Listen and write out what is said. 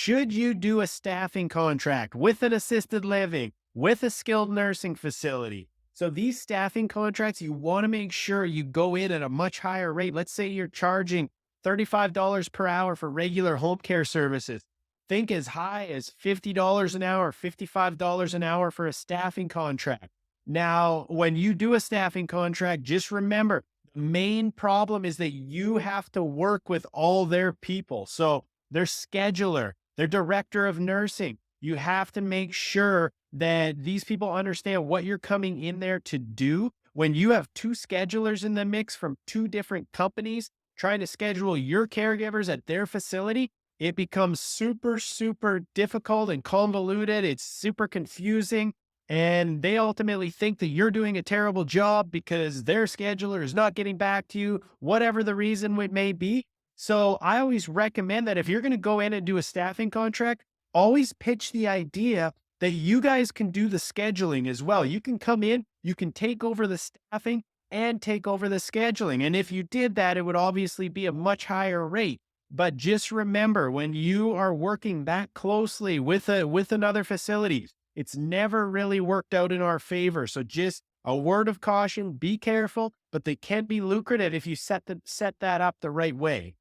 should you do a staffing contract with an assisted living, with a skilled nursing facility? So these staffing contracts, you want to make sure you go in at a much higher rate. Let's say you're charging $35 per hour for regular home care services. Think as high as $50 an hour, $55 an hour for a staffing contract. Now, when you do a staffing contract, just remember the main problem is that you have to work with all their people. So their scheduler, their director of nursing, you have to make sure that these people understand what you're coming in there to do. When you have two schedulers in the mix from two different companies trying to schedule your caregivers at their facility, it becomes super, super difficult and convoluted. It's super confusing. And they ultimately think that you're doing a terrible job because their scheduler is not getting back to you, whatever the reason it may be. So I always recommend that if you're going to go in and do a staffing contract, always pitch the idea that you guys can do the scheduling as well. You can come in, you can take over the staffing and take over the scheduling. And if you did that, it would obviously be a much higher rate. But just remember, when you are working that closely with another facility, it's never really worked out in our favor. So just a word of caution, be careful, but they can be lucrative if you set that up the right way.